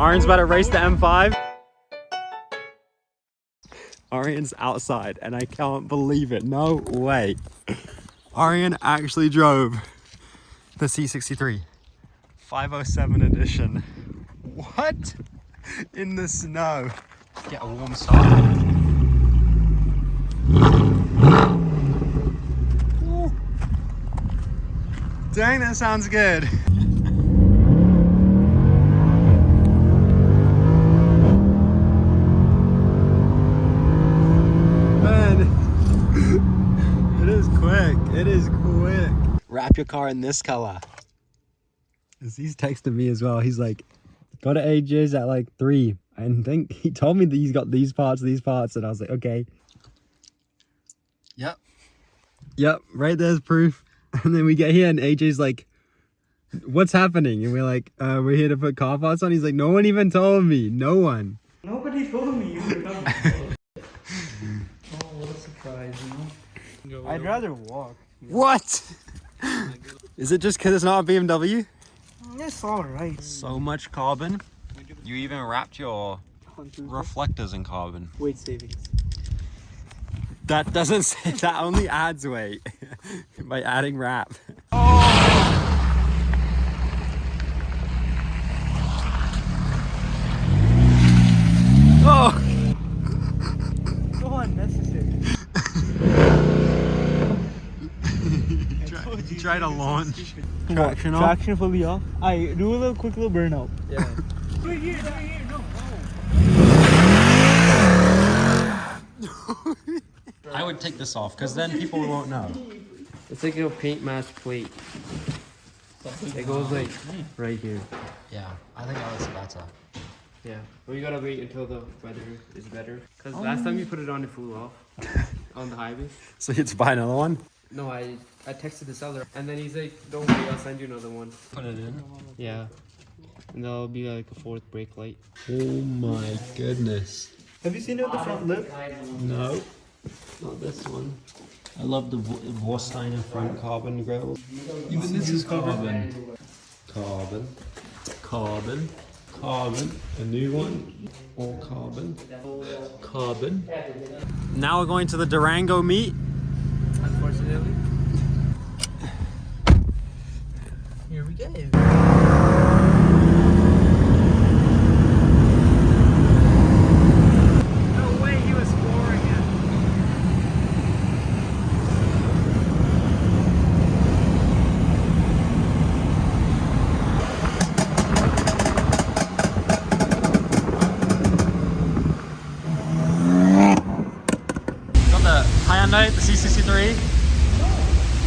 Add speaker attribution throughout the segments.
Speaker 1: Aryan's about to race the M5. Aryan's outside and I can't believe it. No way. Aryan actually drove the C63 507 edition. What? In the snow. Get a warm start. Ooh. Dang, that sounds good. Man, it is quick. It is quick. Wrap your car in this color. He's texting me as well. He's like, go to AJ's at like 3. I think he told me that he's got these parts, and I was like, okay. Yep, right there's proof. And then we get here and AJ's like, what's happening? And we're like, we're here to put car parts on. He's like, no one even told me. No one.
Speaker 2: Nobody told me you were coming. Oh, what a surprise, you know? I'd rather walk.
Speaker 1: What? Is it just because it's not a BMW?
Speaker 2: It's alright.
Speaker 1: So much carbon. You even wrapped your reflectors in carbon.
Speaker 2: Weight savings.
Speaker 1: That doesn't say, that only adds weight by adding wrap. Oh!
Speaker 2: So unnecessary.
Speaker 1: Try to launch.
Speaker 2: Traction off? Traction fully off. I do a quick little burnout. Yeah. Do it here, no.
Speaker 1: I would take this off because then people won't know.
Speaker 3: It's like a paint mask plate. It goes like right here.
Speaker 1: Yeah, I think that looks better.
Speaker 3: Yeah, but you gotta wait until the weather is better. Cause last time you put it on, it flew off on the highway.
Speaker 1: So you had to buy another one?
Speaker 3: No, I texted the seller and then he's like, don't worry, I'll send you another one.
Speaker 1: Put it in?
Speaker 3: Yeah. And that'll be like a 4th brake light.
Speaker 1: Oh my goodness.
Speaker 2: Have you seen it with the front lip?
Speaker 1: No, not this one. I love the Vorsteiner front carbon grill. Even this is carbon. Carbon. Carbon. Carbon. A new one. All carbon. Carbon. Now we're going to the Durango meet.
Speaker 3: Unfortunately.
Speaker 2: Here we go.
Speaker 1: Hyundai, the C63,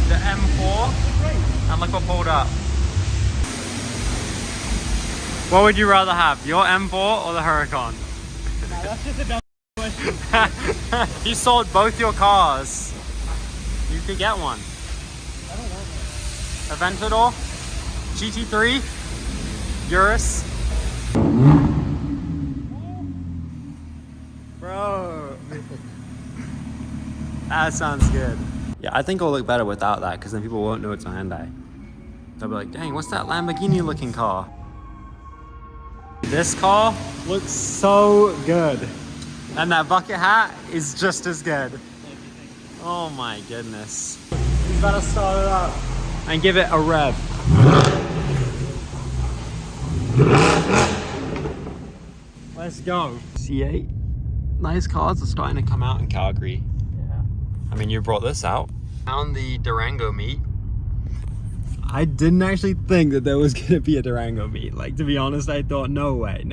Speaker 1: the M4, and look what pulled up. What would you rather have, your M4 or the Huracan?
Speaker 2: Nah, that's just a dumb question.
Speaker 1: You sold both your cars. You could get one.
Speaker 2: I don't want one.
Speaker 1: Aventador, GT3, Urus. Bro. That sounds good. Yeah, I think it'll look better without that because then people won't know it's a Hyundai. They'll be like, dang, what's that Lamborghini looking car? This car looks so good. And that bucket hat is just as good. Oh my goodness.
Speaker 2: We gotta start it up.
Speaker 1: And give it a rev. Let's go. C8. Nice cars are starting to come out in Calgary. I mean, you brought this out. Found the Durango meet. I didn't actually think that there was gonna be a Durango meet. Like, to be honest, I thought, no way.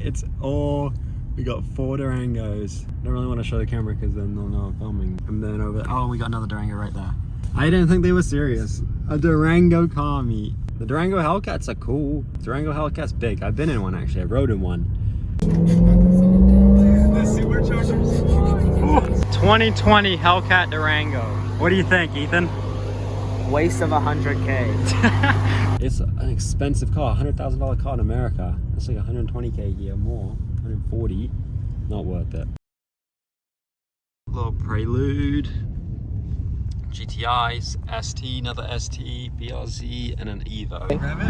Speaker 1: It's all, we got 4 Durangos. Don't really want to show the camera because then they'll know I'm filming. And then over, oh, we got another Durango right there. I didn't think they were serious. A Durango car meet. The Durango Hellcats are cool. Durango Hellcat's big. I've been in one actually, I rode in one.
Speaker 2: The superchargers.
Speaker 1: 2020 Hellcat Durango. What do you think, Ethan?
Speaker 3: Waste of 100K.
Speaker 1: It's an expensive car, $100,000 car in America. That's like 120K a year more, 140. Not worth it. Little Prelude, GTI, ST, another ST, BRZ, and an Evo.
Speaker 2: Grab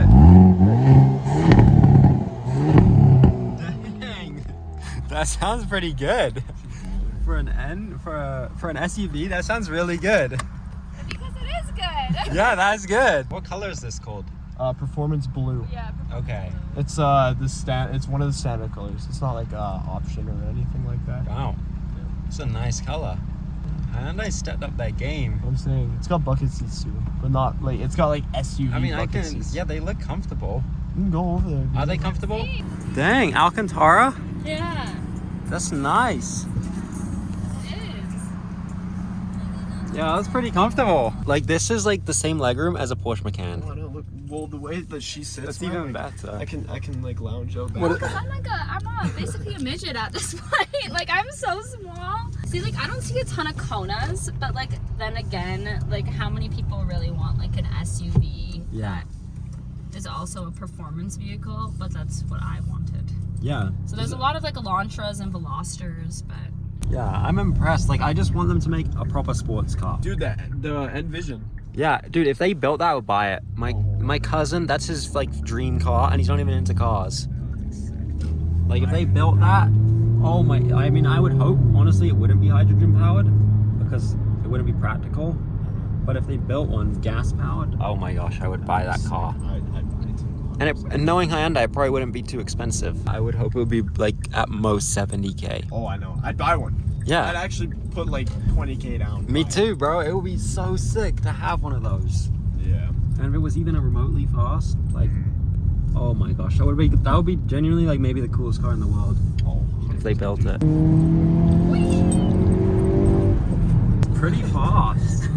Speaker 1: That sounds pretty good. For an N, for an SUV, that sounds really good.
Speaker 4: Because it is good.
Speaker 1: Yeah, that's good. What color is this called?
Speaker 2: Performance blue.
Speaker 4: Yeah.
Speaker 1: Okay.
Speaker 2: It's it's one of the standard colors. It's not like option or anything like that.
Speaker 1: Wow. It's a nice color. Hyundai stepped up their game.
Speaker 2: I'm saying it's got bucket seats too, but not like it's got like SUV.
Speaker 1: I mean,
Speaker 2: bucket seats.
Speaker 1: yeah, they look comfortable.
Speaker 2: You can go over there.
Speaker 1: Are they comfortable? Dang, Alcantara?
Speaker 4: Yeah.
Speaker 1: That's nice.
Speaker 4: It is.
Speaker 1: Yeah, that's pretty comfortable. Like, this is like the same legroom as a Porsche Macan.
Speaker 2: Oh, no, look. Well, the way that she sits,
Speaker 1: That's
Speaker 2: man,
Speaker 1: even
Speaker 2: like,
Speaker 1: better.
Speaker 2: I can like lounge out back.
Speaker 4: Well, because I'm basically a midget at this point. Like, I'm so small. See, like, I don't see a ton of Konas, but like, then again, like, how many people really want like an SUV?
Speaker 1: Yeah.
Speaker 4: That is also a performance vehicle, but that's what I wanted.
Speaker 1: Yeah.
Speaker 4: So there's a lot of like Elantras and Velosters, but
Speaker 1: Yeah, I'm impressed. Like, I just want them to make a proper sports car.
Speaker 2: Dude, the Envision.
Speaker 1: Yeah, dude, if they built that, I would buy it. My cousin, that's his like dream car, and he's not even into cars. Like, if they built that, oh my, I mean, I would hope, honestly, it wouldn't be hydrogen powered because it wouldn't be practical. But if they built one gas powered, oh my gosh, I would buy that car.
Speaker 2: I'd buy it.
Speaker 1: And knowing Hyundai, it probably wouldn't be too expensive. I would hope it would be like at most 70K.
Speaker 2: Oh, I know. I'd buy one.
Speaker 1: Yeah.
Speaker 2: I'd actually put like 20K down.
Speaker 1: Me too, bro. It would be so sick to have one of those.
Speaker 2: Yeah.
Speaker 1: And if it was even a remotely fast, like, oh my gosh, that would be genuinely like maybe the coolest car in the world.
Speaker 2: Oh.
Speaker 1: If they built it. Pretty fast.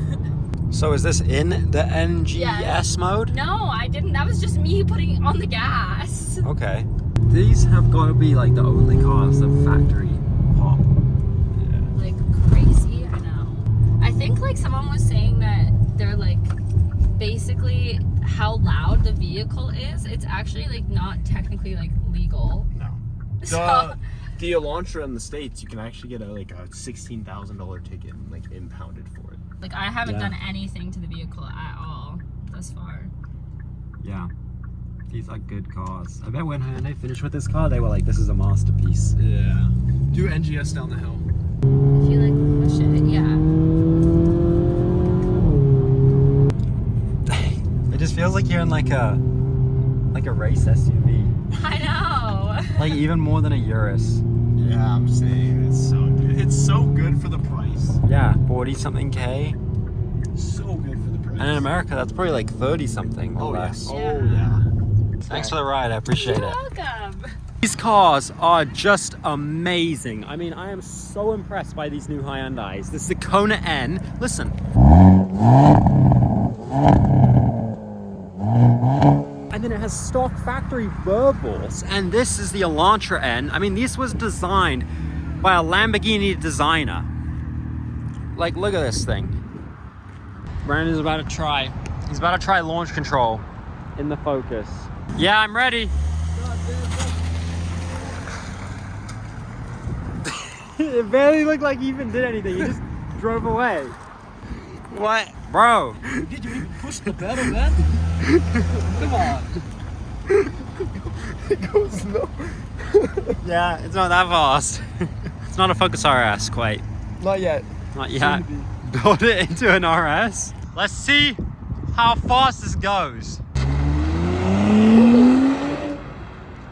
Speaker 1: So is this in the NGS mode?
Speaker 4: no, I didn't. That was just me putting on the gas.
Speaker 1: Okay. These have got to be like the only cars that factory pop.
Speaker 4: Like crazy, I know. I think like someone was saying that they're like basically how loud the vehicle is. It's actually like not technically like legal.
Speaker 2: No.
Speaker 4: So,
Speaker 2: The Elantra in the States, you can actually get a $16,000 ticket and like impounded for it.
Speaker 4: like I haven't done anything to the vehicle at all thus far.
Speaker 1: Yeah. These are good cars. I bet when Hyundai finished with this car, they were like, this is a masterpiece.
Speaker 2: Yeah. Do NGS down the hill.
Speaker 4: If you like push it, yeah.
Speaker 1: It just feels like you're in like a race SUV.
Speaker 4: I know.
Speaker 1: Like even more than a Urus.
Speaker 2: Yeah, I'm saying it's so good. It's so good for the price.
Speaker 1: Yeah, 40 something K.
Speaker 2: So good for the price.
Speaker 1: And in America, that's probably like 30 something or less.
Speaker 2: Yeah. Oh yeah.
Speaker 1: Thanks for the ride, I appreciate
Speaker 4: You're
Speaker 1: it.
Speaker 4: welcome.
Speaker 1: These cars are just amazing. I mean, I am so impressed by these new Hyundais. This is the Kona N. Listen. And then it has stock factory burbles. And this is the Elantra N. I mean, this was designed by a Lamborghini designer. Like, look at this thing. Brandon's about to try. He's about to try launch control in the Focus. Yeah, I'm ready. It barely looked like he even did anything. He just drove away. What? Bro.
Speaker 2: Did you even push the pedal, man? Come on. It goes slow.
Speaker 1: Yeah, it's not that fast. It's not a Focus RS quite.
Speaker 2: Not yet.
Speaker 1: Not yet. Build it into an RS. Let's see how fast this goes.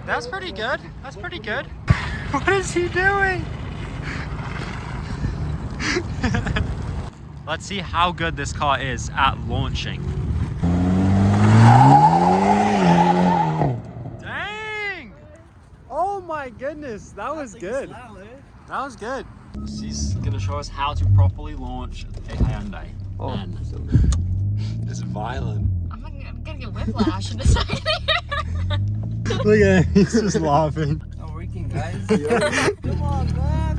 Speaker 1: That's pretty good. That's pretty good. What is he doing? Let's see how good this car is at launching. Dang! Oh my goodness, that was good. That was good. She's gonna show us how to properly launch a Hyundai. N. It's violent.
Speaker 4: I'm gonna get whiplash in a second.
Speaker 1: Look at him, he's just laughing.
Speaker 3: Not working, guys.
Speaker 2: Come on, man.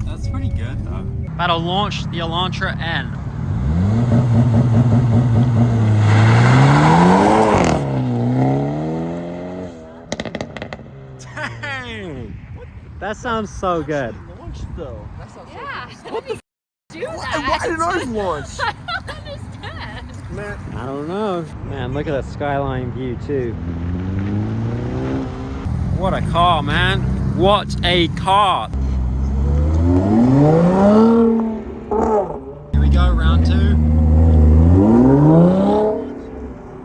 Speaker 1: That's pretty good though. About to launch the Elantra N. Dang! That sounds so good.
Speaker 2: Launch though.
Speaker 4: Yeah. What the
Speaker 2: Do that. Why did ours launch?
Speaker 4: I don't understand.
Speaker 2: Man.
Speaker 1: I don't know. Man, look at that skyline view too. What a car, man. What a car. Here we go, round 2.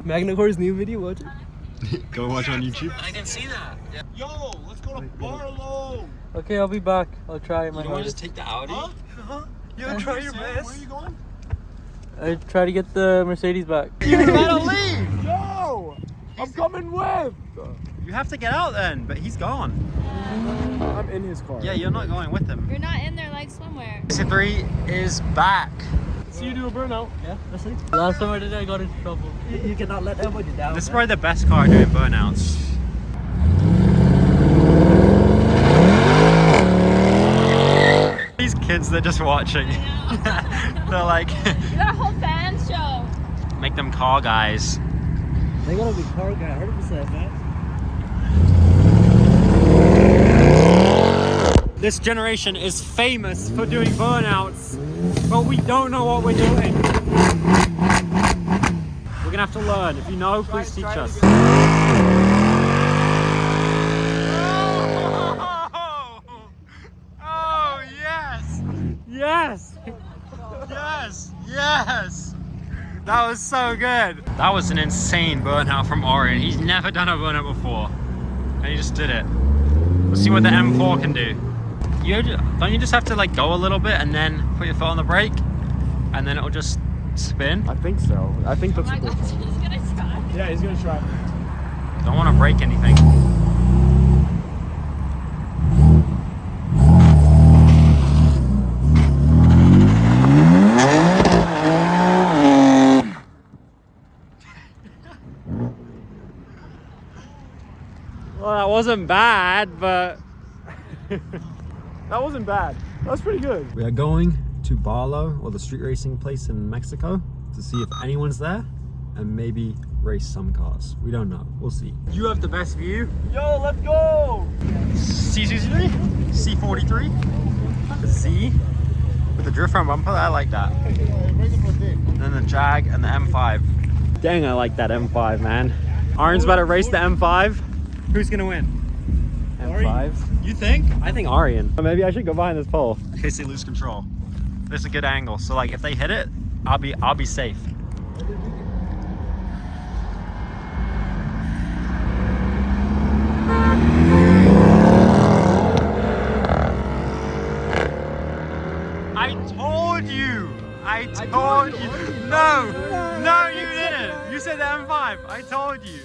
Speaker 2: Magnacore's new video, watch it.
Speaker 1: Go watch on YouTube.
Speaker 2: I can see that. Yeah.
Speaker 5: Yo, let's go to Barlow.
Speaker 2: Okay, I'll be back. I'll try my
Speaker 1: You want to
Speaker 2: hardest.
Speaker 1: just take the Audi?
Speaker 5: Huh?
Speaker 2: You try your best.
Speaker 5: Where are you going?
Speaker 2: I try to get the Mercedes back.
Speaker 1: You gotta leave!
Speaker 5: Yo, I'm coming with.
Speaker 1: You have to get out then, but he's gone.
Speaker 5: I'm in his car.
Speaker 1: Yeah, you're not going with him.
Speaker 4: You're not in there like swimwear.
Speaker 1: C63 is back.
Speaker 5: See you do a burnout.
Speaker 2: Yeah, that's it. Last time I did it, I got into trouble. You cannot let everybody down.
Speaker 1: This is probably the best car doing burnouts. These kids, they're just watching. They're like,
Speaker 4: You got a whole fan show.
Speaker 1: make them car guys.
Speaker 2: They gotta be car guy, 100%, man.
Speaker 1: This generation is famous for doing burnouts, but we don't know what we're doing. We're gonna have to learn. If you know, please teach us. Oh, yes! Yes! Yes! Yes! That was so good. That was an insane burnout from Aryan. He's never done a burnout before, and he just did it. Let's see what the M4 can do. Don't you just have to like go a little bit and then put your foot on the brake, and then it'll just spin?
Speaker 5: I think so. I think
Speaker 4: Oh
Speaker 5: that's
Speaker 4: my
Speaker 5: what
Speaker 4: god, he's gonna try.
Speaker 5: Yeah, he's gonna try.
Speaker 1: Don't want to break anything. Well, that wasn't bad, but
Speaker 5: That wasn't bad. That was pretty good.
Speaker 1: we are going to Barlow, or the street racing place in Mexico, to see if anyone's there and maybe race some cars. We don't know. We'll see. You have the best view.
Speaker 5: Yo, let's go.
Speaker 1: C63? C43? Z? With the drift front bumper, I like that. And then the Jag and the M5. Dang, I like that M5, man. Aryan's about to race the M5. Who's gonna win? M5? You think? I think Aryan. Maybe I should go behind this pole in case they lose control. There's a good angle, so like if they hit it, I'll be safe. I told you! I told you! No! No, you didn't! You said the M5! I told you!